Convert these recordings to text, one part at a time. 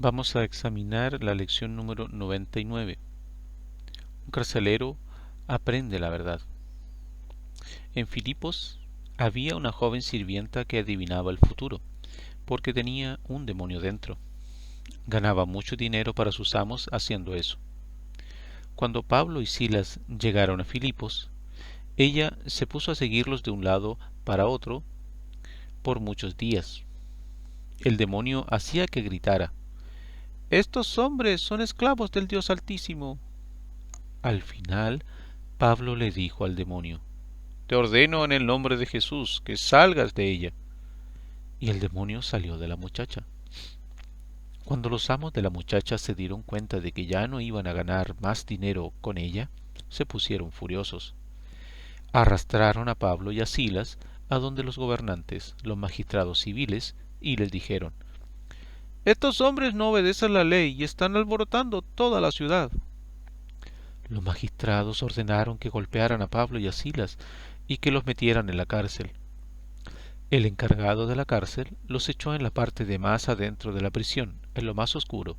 Vamos a examinar la lección número 99. Un carcelero aprende la verdad. En Filipos había una joven sirvienta que adivinaba el futuro, porque tenía un demonio dentro. Ganaba mucho dinero para sus amos haciendo eso. Cuando Pablo y Silas llegaron a Filipos, ella se puso a seguirlos de un lado para otro por muchos días. El demonio hacía que gritara: «Estos hombres son esclavos del Dios Altísimo». Al final, Pablo le dijo al demonio: «Te ordeno en el nombre de Jesús que salgas de ella». Y el demonio salió de la muchacha. Cuando los amos de la muchacha se dieron cuenta de que ya no iban a ganar más dinero con ella, se pusieron furiosos. Arrastraron a Pablo y a Silas a donde los gobernantes, los magistrados civiles, y les dijeron: «Estos hombres no obedecen la ley y están alborotando toda la ciudad». Los magistrados ordenaron que golpearan a Pablo y a Silas y que los metieran en la cárcel. El encargado de la cárcel los echó en la parte de más adentro de la prisión, en lo más oscuro.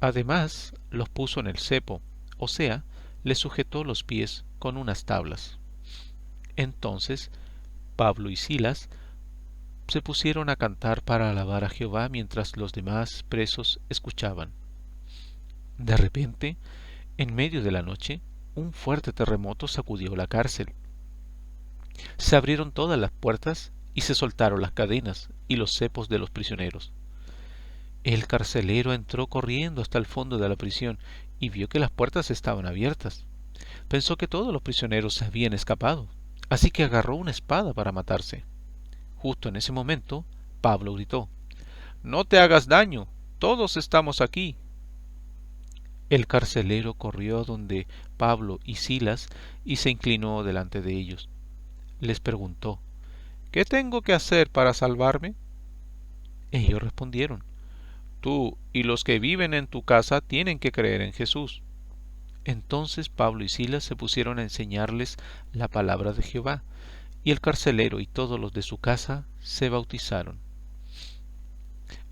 Además, los puso en el cepo, o sea, les sujetó los pies con unas tablas. Entonces Pablo y Silas se pusieron a cantar para alabar a Jehová mientras los demás presos escuchaban. De repente, en medio de la noche, un fuerte terremoto sacudió la cárcel. Se abrieron todas las puertas y se soltaron las cadenas y los cepos de los prisioneros. El carcelero entró corriendo hasta el fondo de la prisión y vio que las puertas estaban abiertas. Pensó que todos los prisioneros se habían escapado, así que agarró una espada para matarse. Justo en ese momento, Pablo gritó: «No te hagas daño, todos estamos aquí». El carcelero corrió donde Pablo y Silas y se inclinó delante de ellos. Les preguntó: «¿Qué tengo que hacer para salvarme?». Ellos respondieron: «Tú y los que viven en tu casa tienen que creer en Jesús». Entonces Pablo y Silas se pusieron a enseñarles la palabra de Jehová, y el carcelero y todos los de su casa se bautizaron.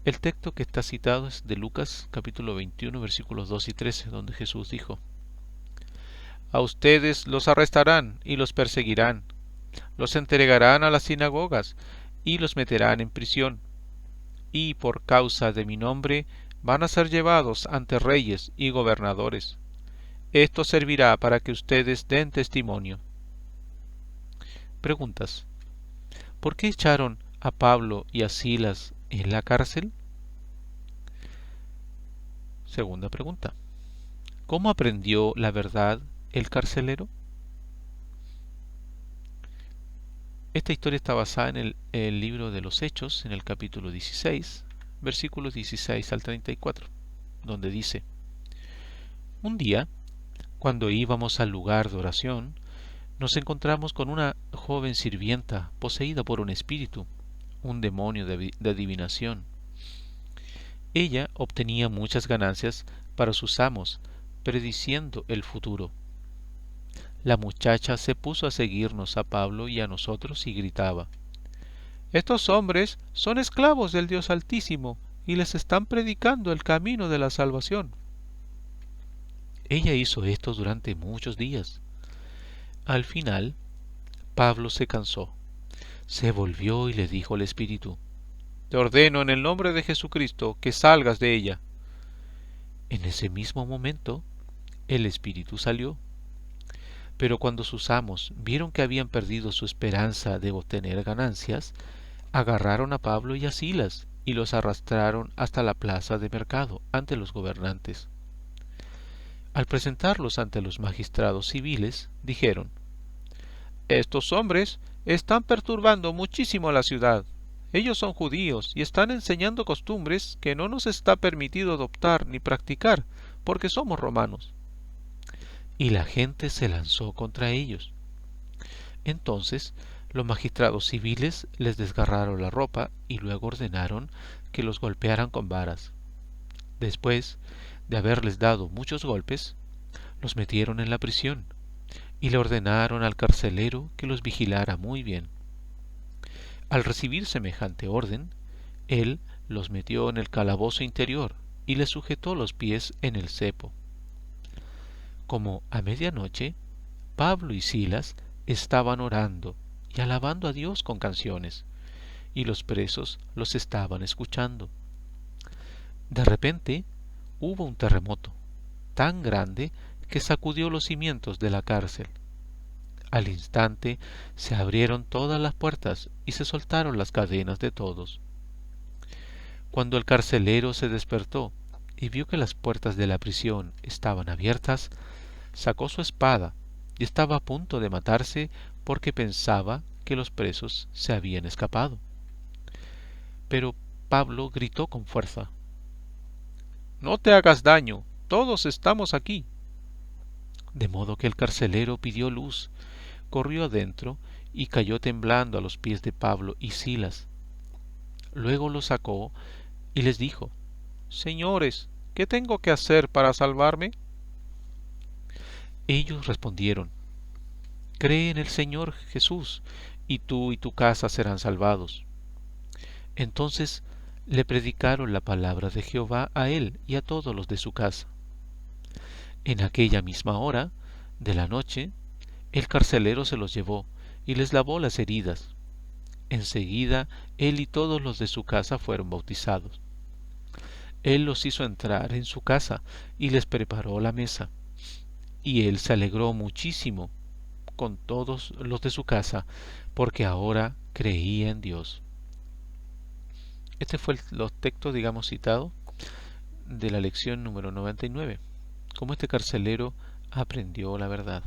El texto que está citado es de Lucas capítulo 21 versículos 2 y 13, donde Jesús dijo: «A ustedes los arrestarán y los perseguirán, los entregarán a las sinagogas y los meterán en prisión, y por causa de mi nombre van a ser llevados ante reyes y gobernadores. Esto servirá para que ustedes den testimonio». Preguntas: ¿por qué echaron a Pablo y a Silas en la cárcel? Segunda pregunta: ¿cómo aprendió la verdad el carcelero? Esta historia está basada en el libro de los Hechos, en el capítulo 16, versículos 16 al 34, donde dice: «Un día, cuando íbamos al lugar de oración, nos encontramos con una joven sirvienta poseída por un espíritu, un demonio de adivinación. Ella obtenía muchas ganancias para sus amos, prediciendo el futuro. La muchacha se puso a seguirnos a Pablo y a nosotros y gritaba: «Estos hombres son esclavos del Dios Altísimo y les están predicando el camino de la salvación». Ella hizo esto durante muchos días. Al final, Pablo se cansó, se volvió y le dijo al espíritu: «Te ordeno en el nombre de Jesucristo que salgas de ella». En ese mismo momento, el espíritu salió. Pero cuando sus amos vieron que habían perdido su esperanza de obtener ganancias, agarraron a Pablo y a Silas y los arrastraron hasta la plaza de mercado ante los gobernantes. Al presentarlos ante los magistrados civiles, dijeron: «Estos hombres están perturbando muchísimo la ciudad. Ellos son judíos y están enseñando costumbres que no nos está permitido adoptar ni practicar, porque somos romanos». Y la gente se lanzó contra ellos. Entonces los magistrados civiles les desgarraron la ropa y luego ordenaron que los golpearan con varas. Después de haberles dado muchos golpes, los metieron en la prisión y le ordenaron al carcelero que los vigilara muy bien. Al recibir semejante orden, él los metió en el calabozo interior y les sujetó los pies en el cepo. Como a medianoche, Pablo y Silas estaban orando y alabando a Dios con canciones, y los presos los estaban escuchando. De repente hubo un terremoto tan grande que sacudió los cimientos de la cárcel. Al instante se abrieron todas las puertas y se soltaron las cadenas de todos. Cuando el carcelero se despertó y vio que las puertas de la prisión estaban abiertas, sacó su espada y estaba a punto de matarse porque pensaba que los presos se habían escapado. Pero Pablo gritó con fuerza: «No te hagas daño, todos estamos aquí». De modo que el carcelero pidió luz, corrió adentro y cayó temblando a los pies de Pablo y Silas. Luego los sacó y les dijo: «Señores, ¿qué tengo que hacer para salvarme?». Ellos respondieron: «Cree en el Señor Jesús, y tú y tu casa serán salvados». Entonces le predicaron la palabra de Jehová a él y a todos los de su casa. En aquella misma hora de la noche, el carcelero se los llevó y les lavó las heridas. Enseguida él y todos los de su casa fueron bautizados. Él los hizo entrar en su casa y les preparó la mesa. Y él se alegró muchísimo con todos los de su casa, porque ahora creía en Dios. Este fue los textos, citados de la lección número 99. Cómo este carcelero aprendió la verdad.